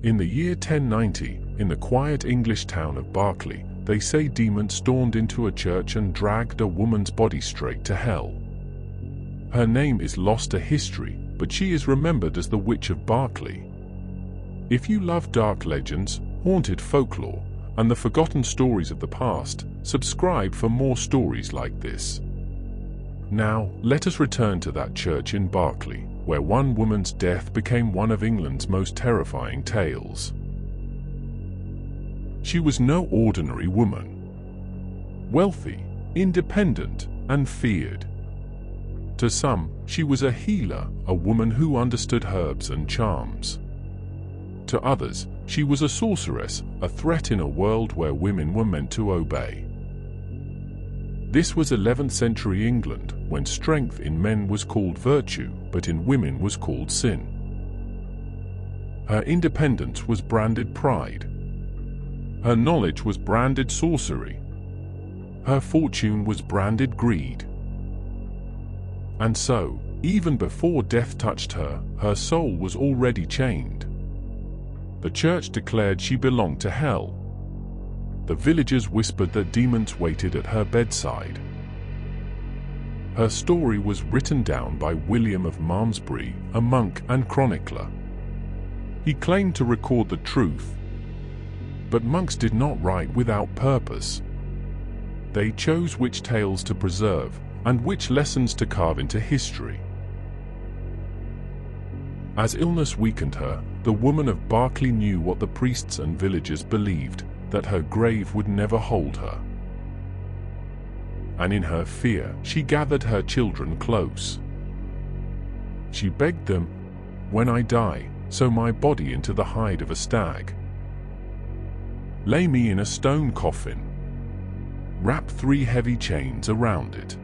In the year 1090, in the quiet English town of Berkeley, they say demons stormed into a church and dragged a woman's body straight to hell. Her name is lost to history, but she is remembered as the Witch of Berkeley. If you love dark legends, haunted folklore, and the forgotten stories of the past, subscribe for more stories like this. Now, let us return to that church in Berkeley, where one woman's death became one of England's most terrifying tales. She was no ordinary woman. Wealthy, independent, and feared. To some, she was a healer, a woman who understood herbs and charms. To others, she was a sorceress, a threat in a world where women were meant to obey. This was 11th century England, when strength in men was called virtue, but in women was called sin. Her independence was branded pride. Her knowledge was branded sorcery. Her fortune was branded greed. And so, even before death touched her, her soul was already chained. The church declared she belonged to hell. The villagers whispered that demons waited at her bedside. Her story was written down by William of Malmesbury, a monk and chronicler. He claimed to record the truth. But monks did not write without purpose. They chose which tales to preserve, and which lessons to carve into history. As illness weakened her, the woman of Berkeley knew what the priests and villagers believed, that her grave would never hold her. And in her fear, she gathered her children close. She begged them, "When I die, sew my body into the hide of a stag. Lay me in a stone coffin. Wrap 3 heavy chains around it.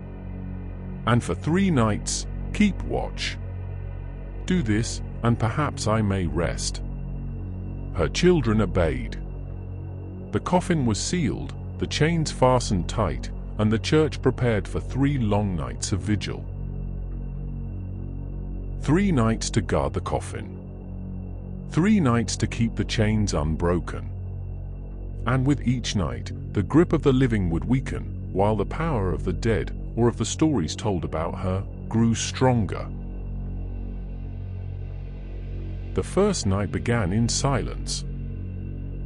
And for 3 nights, keep watch. Do this, and perhaps I may rest." Her children obeyed. The coffin was sealed, the chains fastened tight, and the church prepared for 3 long nights of vigil. 3 nights to guard the coffin. 3 nights to keep the chains unbroken. And with each night, the grip of the living would weaken, while the power of the dead, or of the stories told about her, grew stronger. The first night began in silence.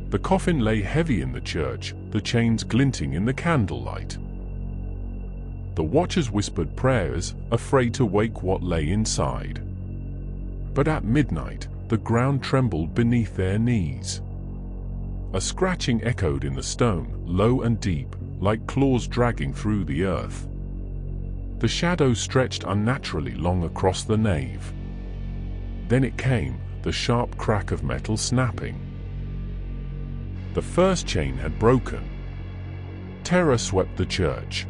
The coffin lay heavy in the church, the chains glinting in the candlelight. The watchers whispered prayers, afraid to wake what lay inside. But at midnight, the ground trembled beneath their knees. A scratching echoed in the stone, low and deep, like claws dragging through the earth. The shadows stretched unnaturally long across the nave. Then it came, the sharp crack of metal snapping. The first chain had broken. Terror swept the church.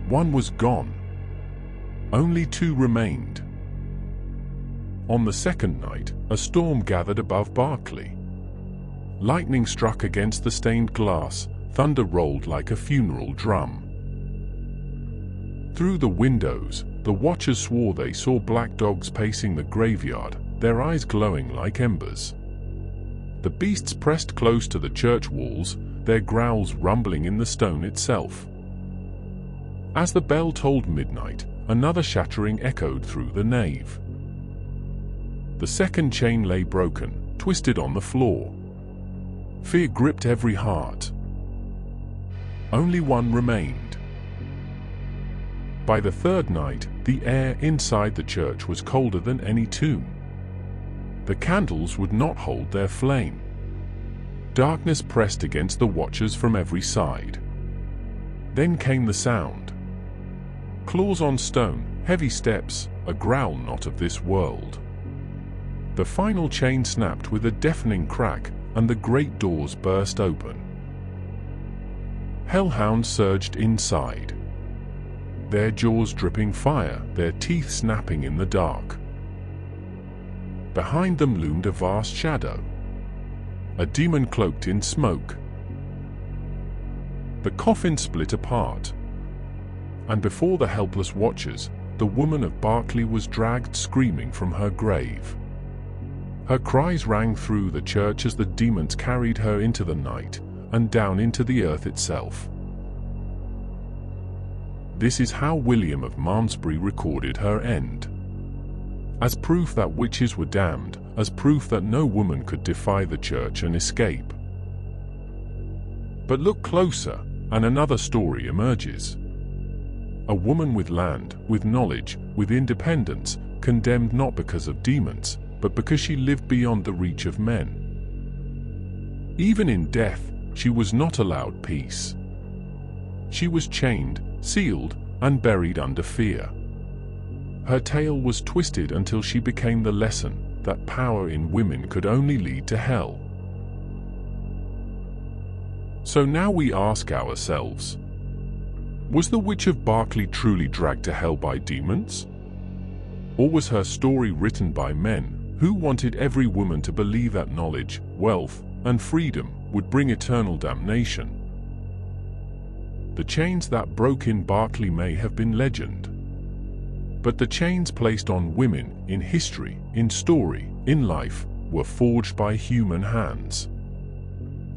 1 was gone. Only 2 remained. On the second night, a storm gathered above Berkeley. Lightning struck against the stained glass, thunder rolled like a funeral drum. Through the windows, the watchers swore they saw black dogs pacing the graveyard, their eyes glowing like embers. The beasts pressed close to the church walls, their growls rumbling in the stone itself. As the bell tolled midnight, another shattering echoed through the nave. The second chain lay broken, twisted on the floor. Fear gripped every heart. Only 1 remained. By the third night, the air inside the church was colder than any tomb. The candles would not hold their flame. Darkness pressed against the watchers from every side. Then came the sound. Claws on stone, heavy steps, a growl not of this world. The final chain snapped with a deafening crack, and the great doors burst open. Hellhounds surged inside. Their jaws dripping fire, their teeth snapping in the dark. Behind them loomed a vast shadow. A demon cloaked in smoke. The coffin split apart. And before the helpless watchers, the woman of Berkeley was dragged screaming from her grave. Her cries rang through the church as the demons carried her into the night and down into the earth itself. This is how William of Malmesbury recorded her end. As proof that witches were damned, as proof that no woman could defy the church and escape. But look closer, and another story emerges. A woman with land, with knowledge, with independence, condemned not because of demons, but because she lived beyond the reach of men. Even in death, she was not allowed peace. She was chained, sealed, and buried under fear. Her tale was twisted until she became the lesson that power in women could only lead to hell. So now we ask ourselves, was the Witch of Berkeley truly dragged to hell by demons? Or was her story written by men who wanted every woman to believe that knowledge, wealth, and freedom would bring eternal damnation? The chains that broke in Berkeley may have been legend. But the chains placed on women in history, in story, in life, were forged by human hands.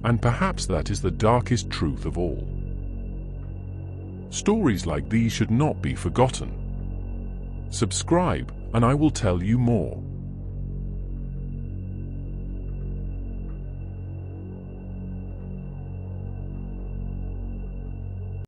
And perhaps that is the darkest truth of all. Stories like these should not be forgotten. Subscribe, and I will tell you more.